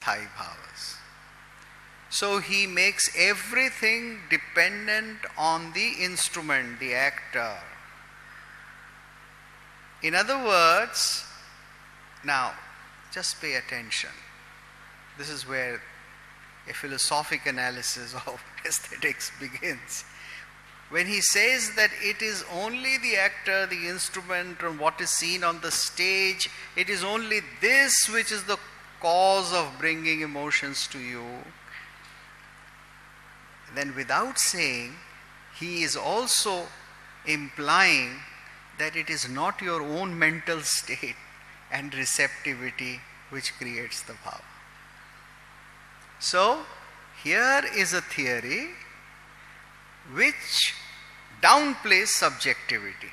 sthai bhavas. So he makes everything dependent on the instrument, the actor. In other words, now just pay attention. This is where a philosophic analysis of aesthetics begins. When he says that it is only the actor, the instrument, and what is seen on the stage, it is only this which is the cause of bringing emotions to you, then without saying, he is also implying that it is not your own mental state and receptivity which creates the bhava. So, here is a theory which downplays subjectivity.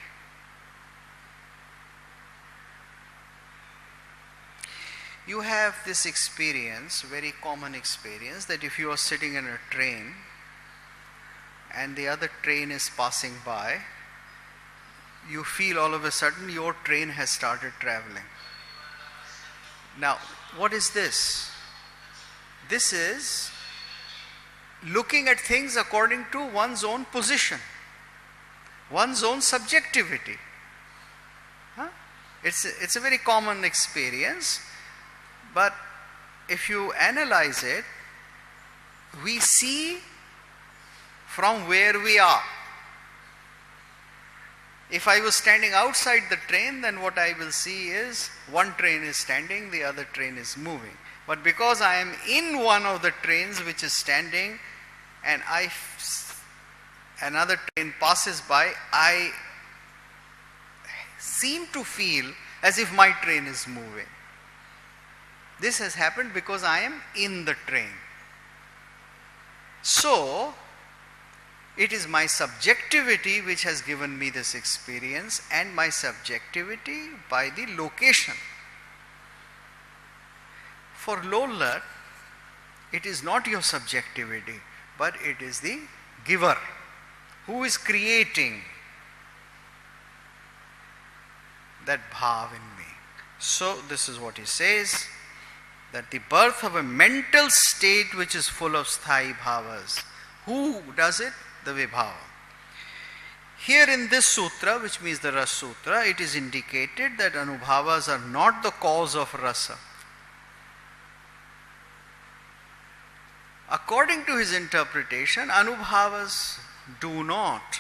You have this experience, very common experience, that if you are sitting in a train and the other train is passing by, you feel all of a sudden your train has started traveling. Now, what is this? This is looking at things according to one's own position, one's own subjectivity. It's a very common experience, but if you analyze it, we see from where we are. If I was standing outside the train, then what I will see is one train is standing, the other train is moving. But because I am in one of the trains which is standing and another train passes by, I seem to feel as if my train is moving. This has happened because I am in the train. So, it is my subjectivity which has given me this experience, and my subjectivity by the location. For Lollat, it is not your subjectivity, but it is the giver who is creating that bhav in me. So this is what he says, that the birth of a mental state which is full of sthai bhavas. Who does it? The Vibhava. Here in this sutra, which means the Rasa Sutra, it is indicated that Anubhavas are not the cause of rasa. According to his interpretation, Anubhavas do not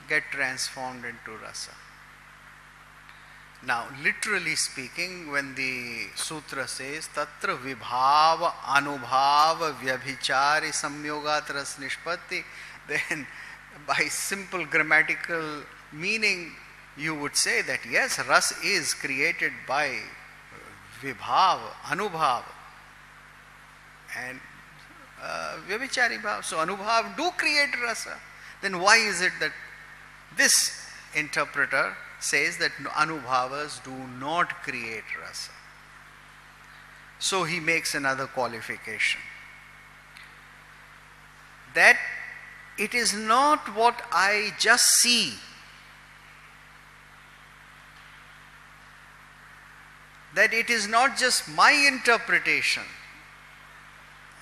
get transformed into rasa. Now, literally speaking, when the sutra says tatra vibhava anubhava vyabhichari samyogat ras nishpatti, then by simple grammatical meaning you would say that yes, ras is created by vibhava, anubhava and vyabhichari bhava. So anubhava do create rasa. Then why is it that this interpreter says that anubhavas do not create rasa? So he makes another qualification, that it is not what I just see, that it is not just my interpretation.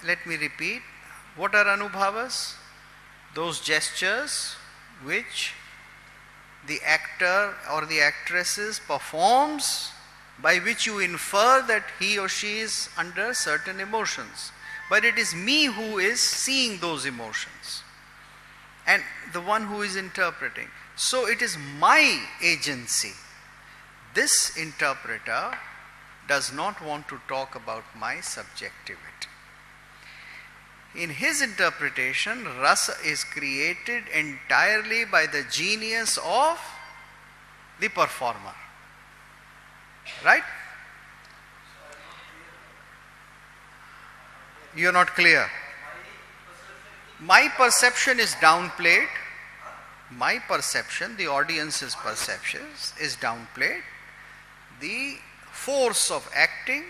Let me repeat, what are anubhavas? Those gestures which the actor or the actresses performs, by which you infer that he or she is under certain emotions. But it is me who is seeing those emotions and the one who is interpreting. So it is my agency. This interpreter does not want to talk about my subjectivity. In his interpretation, rasa is created entirely by the genius of the performer. Right? You are not clear. My perception is downplayed. My perception, the audience's perception is downplayed. The force of acting,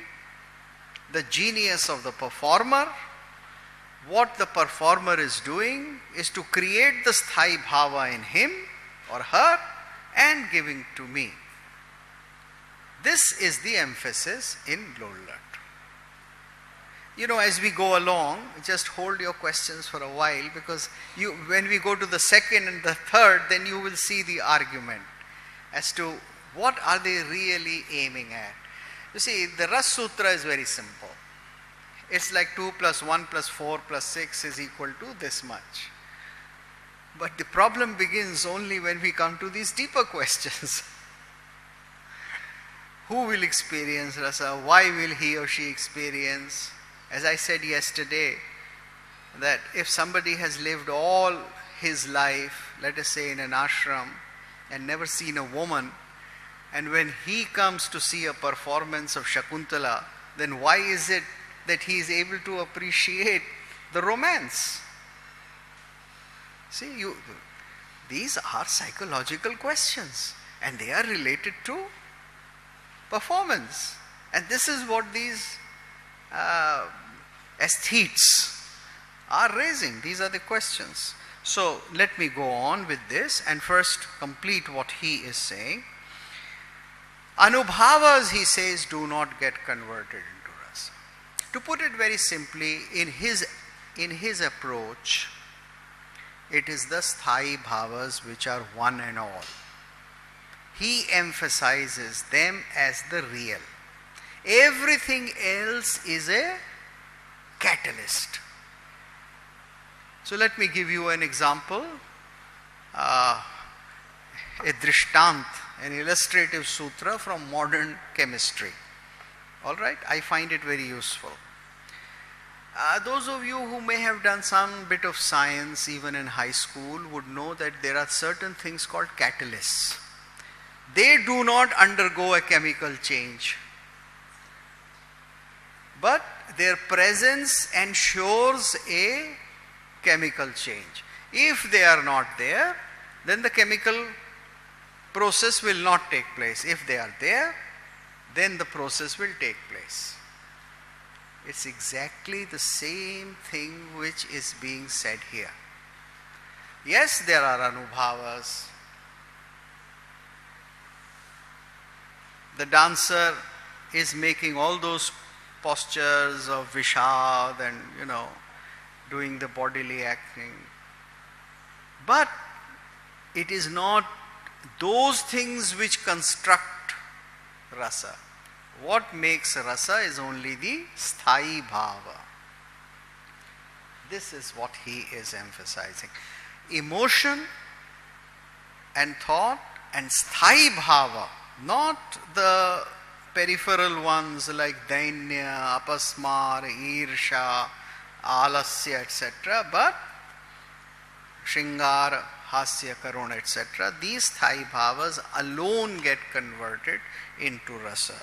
the genius of the performer, what the performer is doing is to create the sthai bhava in him or her and giving to me. This is the emphasis in Lollat. as we go along, just hold your questions for a while, because when we go to the second and the third, then you will see the argument as to what are they really aiming at. You see, the Ras Sutra is very simple. It's like 2 plus 1 plus 4 plus 6 is equal to this much. But the problem begins only when we come to these deeper questions. Who will experience rasa? Why will he or she experience? As I said yesterday, that if somebody has lived all his life, let us say in an ashram, and never seen a woman, and when he comes to see a performance of Shakuntala, then why is it that he is able to appreciate the romance? See, these are psychological questions, and they are related to performance. And this is what these aesthetes are raising. These are the questions. So let me go on with this and first complete what he is saying. Anubhavas, he says, do not get converted into rasa. To put it very simply, in his approach, it is the sthai bhavas which are one and all. He emphasizes them as the real. Everything else is a catalyst. So let me give you an example, a drishtant, an illustrative sutra from modern chemistry. All right, I find it very useful. Those of you who may have done some bit of science even in high school would know that there are certain things called catalysts. They do not undergo a chemical change, but their presence ensures a chemical change. If they are not there, then the chemical process will not take place. If they are there, then the process will take place. It's exactly the same thing which is being said here. Yes, there are anubhavas. The dancer is making all those postures of Vishad and, doing the bodily acting. But it is not those things which construct rasa. What makes rasa is only the sthai bhava. This is what he is emphasizing. Emotion and thought and sthai bhava, not the peripheral ones like dainya, apasmar, irsha, alasya, etc., but shringara, hasya, karuna, etc. These sthai bhavas alone get converted into rasa.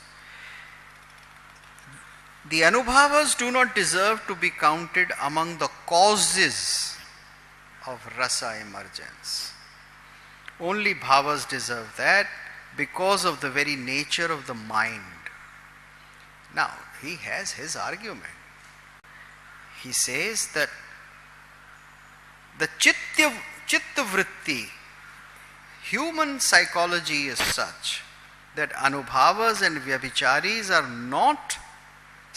The anubhavas do not deserve to be counted among the causes of rasa emergence. Only bhavas deserve that because of the very nature of the mind. Now, he has his argument. He says that the chitta vritti, human psychology is such that anubhavas and vyabhicharis are not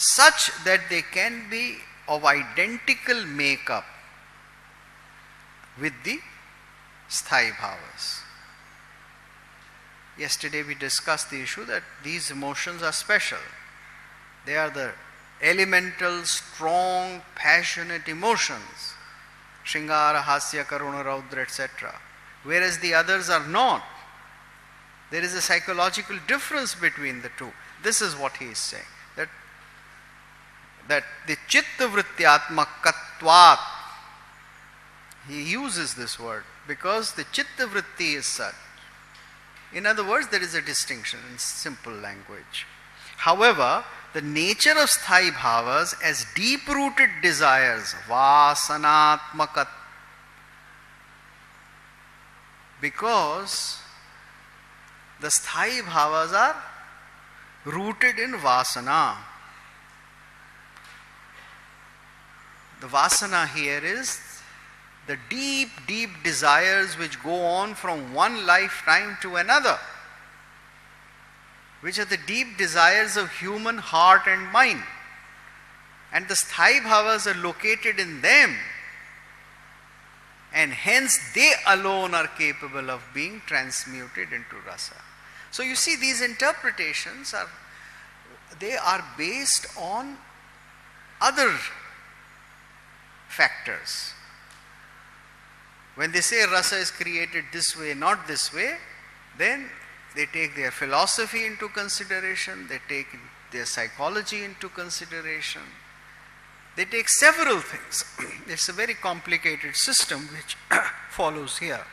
such that they can be of identical makeup with the sthai bhavas. Yesterday we discussed the issue that these emotions are special. They are the elemental, strong, passionate emotions. Shringara, Hasya, Karuna, Raudra, etc. Whereas the others are not. There is a psychological difference between the two. This is what he is saying. That the chitta vrityatmakatvat, he uses this word because the chitta vritti is such. In other words, there is a distinction in simple language. However, the nature of sthai bhavas as deep-rooted desires, vasanatmakat, because the sthai bhavas are rooted in vasana. The vasana here is the deep, deep desires which go on from one lifetime to another, which are the deep desires of human heart and mind. And the sthai bhavas are located in them, and hence they alone are capable of being transmuted into rasa. So you see, these interpretations are based on other factors. When they say rasa is created this way, not this way, then they take their philosophy into consideration, they take their psychology into consideration. They take several things. It's a very complicated system which follows here.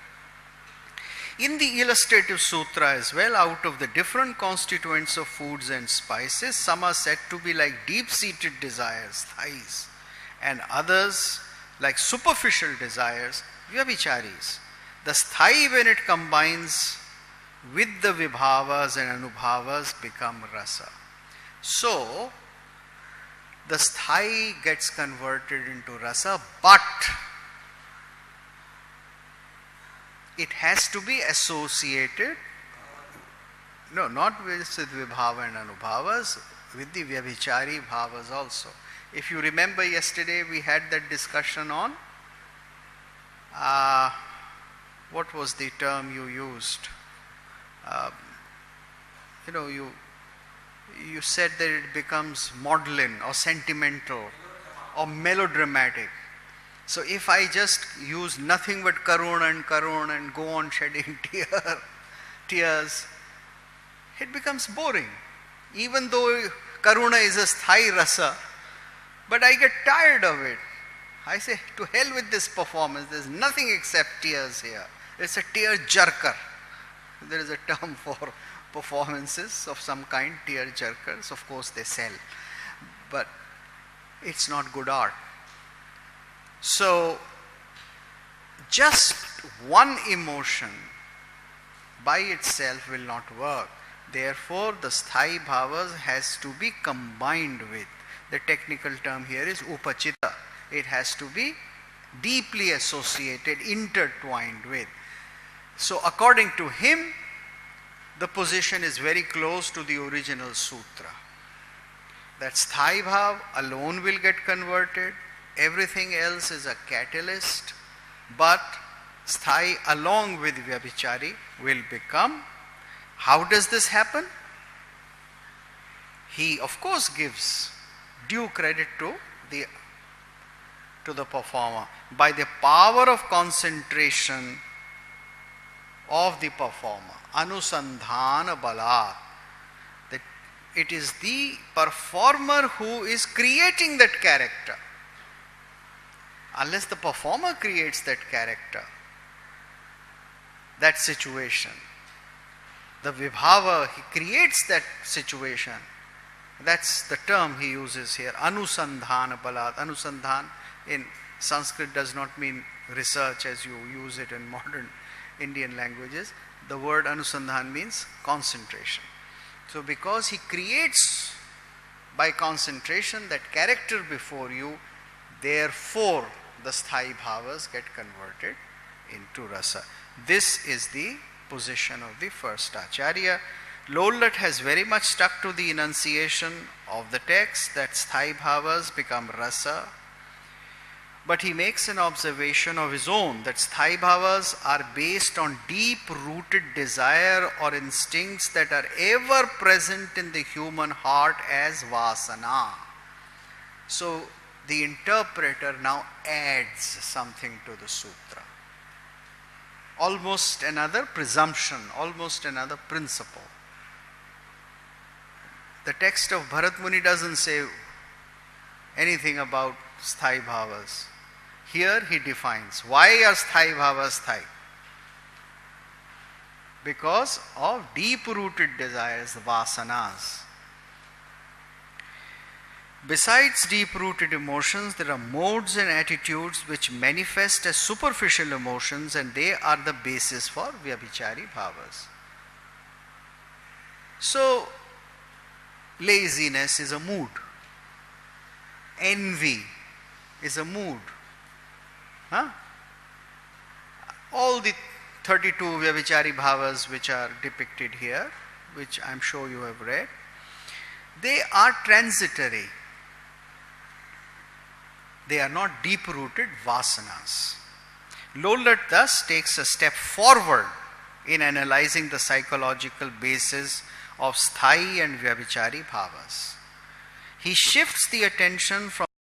In the illustrative sutra as well, out of the different constituents of foods and spices, some are said to be like deep-seated desires, sthais, and others like superficial desires, vyabhicharis. The sthai, when it combines with the vibhavas and anubhavas, become rasa. So, the sthai gets converted into rasa, but it has to be associated, no, not with vibhava and anubhavas, with the vyabhichari bhavas also. If you remember yesterday, we had that discussion on, what was the term you used? You said that it becomes maudlin or sentimental or melodramatic. So if I just use nothing but karuna and go on shedding tears, it becomes boring. Even though karuna is a sthai rasa, but I get tired of it. I say, to hell with this performance, there's nothing except tears here. It's a tear jerker. There is a term for performances of some kind, tear jerkers. Of course they sell, but it's not good art. So just one emotion by itself will not work. Therefore the sthai bhavas has to be combined with, the technical term here is upachita. It has to be deeply associated, intertwined with. So according to him, the position is very close to the original sutra. That sthai bhav alone will get converted. Everything else is a catalyst. But sthai along with vyabhichari will become. How does this happen? He of course gives due credit to the performer. By the power of concentration of the performer, anusandhana balat, that it is the performer who is creating that character. Unless the performer creates that character, that situation, the vibhava, he creates that situation. That's the term he uses here, anusandhana balat. Anusandhan in Sanskrit does not mean research as you use it in modern Indian languages. The word anusandhan means concentration. So because he creates by concentration that character before you, therefore the sthai bhavas get converted into rasa. This is the position of the first acharya. Lollat has very much stuck to the enunciation of the text that sthai bhavas become rasa. But he makes an observation of his own that sthai bhavas are based on deep-rooted desire or instincts that are ever present in the human heart as vasana. So the interpreter now adds something to the sutra. Almost another presumption, almost another principle. The text of Bharat Muni doesn't say anything about sthai bhavas. Here he defines why are sthai bhavas sthai? Because of deep-rooted desires, vasanas. Besides deep-rooted emotions, there are modes and attitudes which manifest as superficial emotions, and they are the basis for vyabhichari bhavas. So, laziness is a mood. Envy is a mood. All the 32 vyabhichari bhavas which are depicted here, which I am sure you have read, they are transitory. They are not deep-rooted vasanas. Lollata'S takes a step forward in analyzing the psychological basis of sthayi and vyabhichari bhavas. He shifts the attention from